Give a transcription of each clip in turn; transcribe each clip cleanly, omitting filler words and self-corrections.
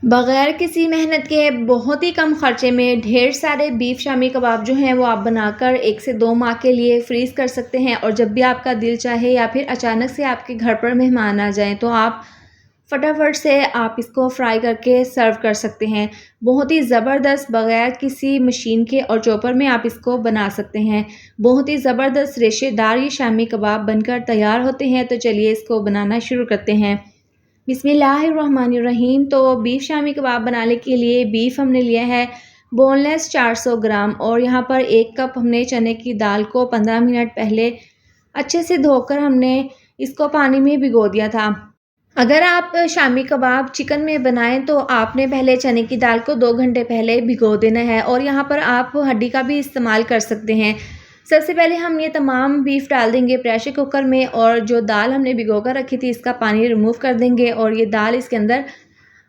बगैर किसी मेहनत के बहुत ही कम खर्चे में ढेर सारे बीफ शामी कबाब जो हैं वो आप बनाकर 1 से 2 माह के लिए फ्रीज़ कर सकते हैं और जब भी आपका दिल चाहे या फिर अचानक से आपके घर पर मेहमान आ जाएँ तो आप फटाफट से आप इसको फ्राई करके सर्व कर सकते हैं। बहुत ही ज़बरदस्त बगैर किसी मशीन के और चॉपर में आप इसको बना सकते हैं। बहुत ही ज़बरदस्त रेशेदार ये शामी कबाब बनकर तैयार होते हैं। तो चलिए इसको बनाना शुरू करते हैं। बिस्मिल्लाहिर्रहमानिर्रहीम। तो बीफ शामी कबाब बनाने के लिए बीफ हमने लिया है बोनलेस 400 ग्राम और यहाँ पर 1 कप हमने चने की दाल को 15 मिनट पहले अच्छे से धोकर हमने इसको पानी में भिगो दिया था। अगर आप शामी कबाब चिकन में बनाएं तो आपने पहले चने की दाल को 2 घंटे पहले भिगो देना है और यहाँ पर आप हड्डी का भी इस्तेमाल कर सकते हैं। सबसे पहले हम ये तमाम बीफ डाल देंगे प्रेशर कुकर में और जो दाल हमने भिगो कर रखी थी इसका पानी रिमूव कर देंगे और ये दाल इसके अंदर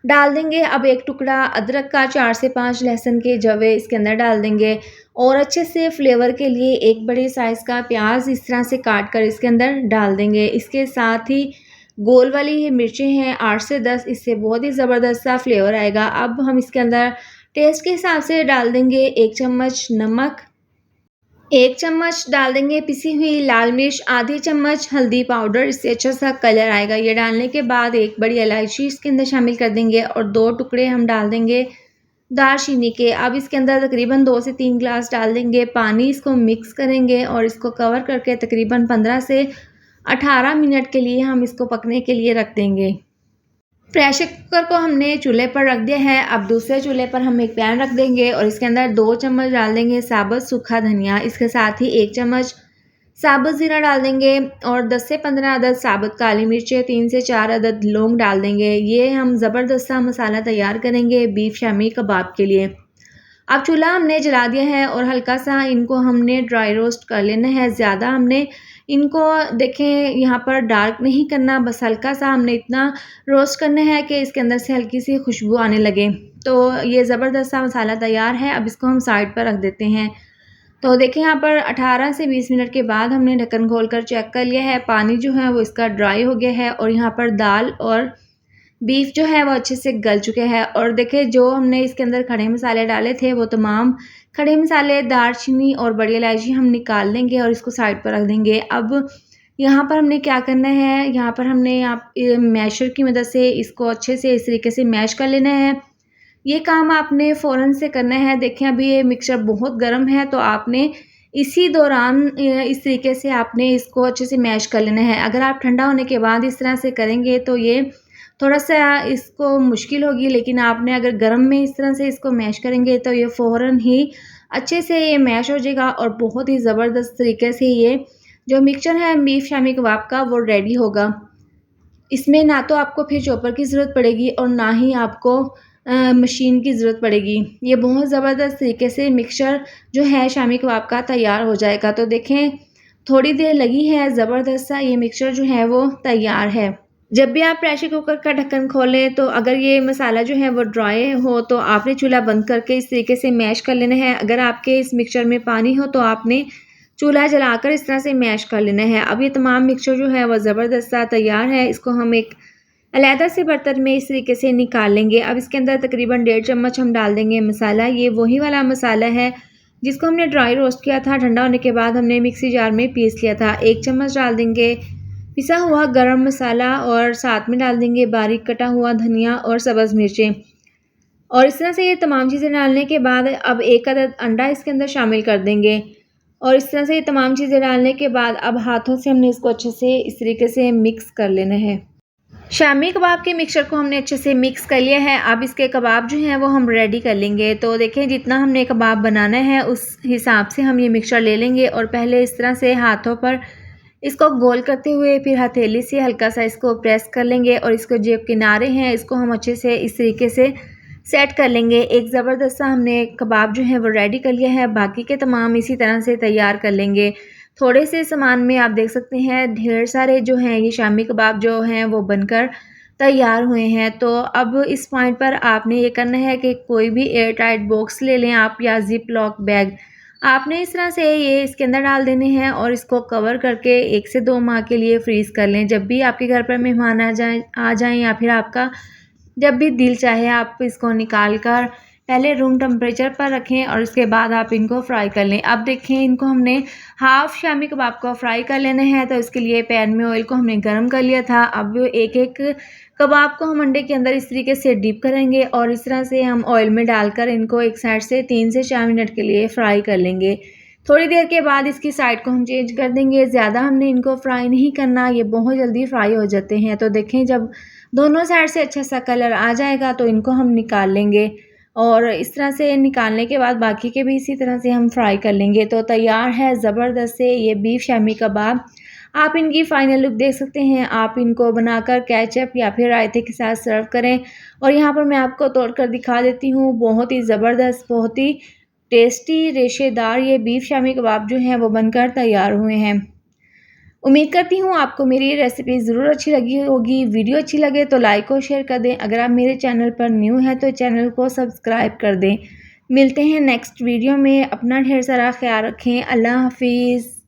डाल देंगे। अब 1 टुकड़ा अदरक का, 4 से 5 लहसुन के जवे इसके अंदर डाल देंगे और अच्छे से फ्लेवर के लिए 1 बड़े साइज़ का प्याज इस तरह से काट कर इसके अंदर डाल देंगे। इसके साथ ही गोल वाली ये मिर्चें हैं 8 से 10, इससे बहुत ही ज़बरदस्त सा फ्लेवर आएगा। अब हम इसके अंदर टेस्ट के हिसाब से डाल देंगे 1 चम्मच नमक, 1 चम्मच डाल देंगे पिसी हुई लाल मिर्च, आधी चम्मच हल्दी पाउडर, इससे अच्छा सा कलर आएगा। ये डालने के बाद 1 बड़ी इलायची इसके अंदर शामिल कर देंगे और 2 टुकड़े हम डाल देंगे दालचीनी के। अब इसके अंदर तकरीबन 2 से 3 ग्लास डाल देंगे पानी, इसको मिक्स करेंगे और इसको कवर करके तकरीबन 15 से 18 मिनट के लिए हम इसको पकने के लिए रख देंगे। प्रेशर कुकर को हमने चूल्हे पर रख दिया है। अब दूसरे चूल्हे पर हम एक पैन रख देंगे और इसके अंदर 2 चम्मच डाल देंगे साबुत सूखा धनिया, इसके साथ ही 1 चम्मच साबुत ज़ीरा डाल देंगे और 10 से 15 अदद साबुत काली मिर्चें, 3 से 4 अदद लौंग डाल देंगे। ये हम ज़बरदस्त सा मसाला तैयार करेंगे बीफ शामी कबाब के लिए। अब चूल्हा हमने जला दिया है और हल्का सा इनको हमने ड्राई रोस्ट कर लेना है। ज़्यादा हमने इनको देखें यहाँ पर डार्क नहीं करना, बस हल्का सा हमने इतना रोस्ट करना है कि इसके अंदर से हल्की सी खुशबू आने लगे। तो ये ज़बरदस्त सा मसाला तैयार है। अब इसको हम साइड पर रख देते हैं। तो देखिए यहाँ पर 18 से 20 मिनट के बाद हमने ढक्कन खोल कर चेक कर लिया है। पानी जो है वो इसका ड्राई हो गया है और यहाँ पर दाल और बीफ जो है वो अच्छे से गल चुके हैं और देखिए जो हमने इसके अंदर खड़े मसाले डाले थे वो तमाम खड़े मसाले, दालचीनी और बड़ी इलायची हम निकाल लेंगे और इसको साइड पर रख देंगे। अब यहाँ पर हमने क्या करना है, यहाँ पर हमने आप मैशर की मदद से इसको अच्छे से इस तरीके से मैश कर लेना है। ये काम आपने फ़ौरन से करना है। देखें अभी ये मिक्सचर बहुत गर्म है तो आपने इसी दौरान इस तरीके से आपने इसको अच्छे से मैश कर लेना है। अगर आप ठंडा होने के बाद इस तरह से करेंगे तो ये थोड़ा-सा इसको मुश्किल होगी, लेकिन आपने अगर गर्म में इस तरह से इसको मैश करेंगे तो ये फ़ौरन ही अच्छे से ये मैश हो जाएगा और बहुत ही ज़बरदस्त तरीके से ये जो मिक्सचर है बीफ शामी कबाब का वो रेडी होगा। इसमें ना तो आपको फिर चॉपर की ज़रूरत पड़ेगी और ना ही आपको मशीन की ज़रूरत पड़ेगी। ये बहुत ज़बरदस्त तरीके से मिक्सचर जो है शामी कबाब का तैयार हो जाएगा। तो देखें थोड़ी देर लगी है, ज़बरदस्त सा ये मिक्सचर जो है वो तैयार है। जब भी आप प्रेशर कुकर का ढक्कन खोलें तो अगर ये मसाला जो है वो ड्राई हो तो आपने चूल्हा बंद करके इस तरीके से मैश कर लेना है। अगर आपके इस मिक्सचर में पानी हो तो आपने चूल्हा जलाकर इस तरह से मैश कर लेना है। अब ये तमाम मिक्सचर जो है वो ज़बरदस्त सा तैयार है। इसको हम एक अलहदा से बर्तन में इस तरीके से निकाल लेंगे। अब इसके अंदर तकरीबन 1.5 चम्मच हम डाल देंगे मसाला। ये वही वाला मसाला है जिसको हमने ड्राई रोस्ट किया था, ठंडा होने के बाद हमने मिक्सी जार में पीस लिया था। 1 चम्मच डाल देंगे पिसा हुआ गरम मसाला और साथ में डाल देंगे बारीक कटा हुआ धनिया और सब्ज़ मिर्चें। और इस तरह से ये तमाम चीज़ें डालने के बाद अब 1 अदद अंडा इसके अंदर शामिल कर देंगे और इस तरह से ये तमाम चीज़ें डालने के बाद अब हाथों से हमने इसको अच्छे से इस तरीके से मिक्स कर लेना है। शामी कबाब के मिक्सचर को हमने अच्छे से मिक्स कर लिया है। अब इसके कबाब जो हैं वो हम रेडी कर लेंगे। तो देखें जितना हमने कबाब बनाना है उस हिसाब से हम ये मिक्सचर ले लेंगे और पहले इस तरह से हाथों पर इसको गोल करते हुए फिर हथेली से हल्का सा इसको प्रेस कर लेंगे और इसको जो किनारे हैं इसको हम अच्छे से इस तरीके से सेट कर लेंगे। एक ज़बरदस्त सा हमने कबाब जो है वो रेडी कर लिया है। बाकी के तमाम इसी तरह से तैयार कर लेंगे। थोड़े से सामान में आप देख सकते हैं ढेर सारे जो हैं ये शामी कबाब जो हैं वो बनकर तैयार हुए हैं। तो अब इस पॉइंट पर आपने ये करना है कि कोई भी एयर टाइट बॉक्स ले लें आप या ज़िप लॉक बैग। आपने इस तरह से ये इसके अंदर डाल देने हैं और इसको कवर करके 1 से 2 माह के लिए फ्रीज़ कर लें। जब भी आपके घर पर मेहमान आ जाएँ या फिर आपका जब भी दिल चाहे आप इसको निकाल कर पहले रूम टेम्परेचर पर रखें और उसके बाद आप इनको फ्राई कर लें। अब देखें, इनको हमने हाफ़ शामी कबाब को फ्राई कर लेना है, तो इसके लिए पैन में ऑयल को हमने गर्म कर लिया था। अब एक-एक कबाब को हम अंडे के अंदर इस तरीके से डिप करेंगे और इस तरह से हम ऑयल में डालकर इनको एक साइड से 3 से 4 मिनट के लिए फ्राई कर लेंगे। थोड़ी देर के बाद इसकी साइड को हम चेंज कर देंगे। ज़्यादा हमने इनको फ्राई नहीं करना, ये बहुत जल्दी फ्राई हो जाते हैं। तो देखें, जब दोनों साइड से अच्छा सा कलर आ जाएगा तो इनको हम निकाल लेंगे और इस तरह से निकालने के बाद बाकी के भी इसी तरह से हम फ्राई कर लेंगे। तो तैयार है ज़बरदस्त से ये बीफ शामी कबाब। आप इनकी फ़ाइनल लुक देख सकते हैं। आप इनको बनाकर केचप या फिर रायते के साथ सर्व करें और यहाँ पर मैं आपको तोड़ कर दिखा देती हूँ। बहुत ही ज़बरदस्त, बहुत ही टेस्टी, रेशेदार ये बीफ शामी कबाब जो हैं वो बनकर तैयार हुए हैं। उम्मीद करती हूँ आपको मेरी ये रेसिपी ज़रूर अच्छी लगी होगी। वीडियो अच्छी लगे तो लाइक और शेयर कर दें। अगर आप मेरे चैनल पर न्यू हैं तो चैनल को सब्सक्राइब कर दें। मिलते हैं नेक्स्ट वीडियो में। अपना ढेर सारा ख्याल रखें। अल्लाह हाफ़िज़।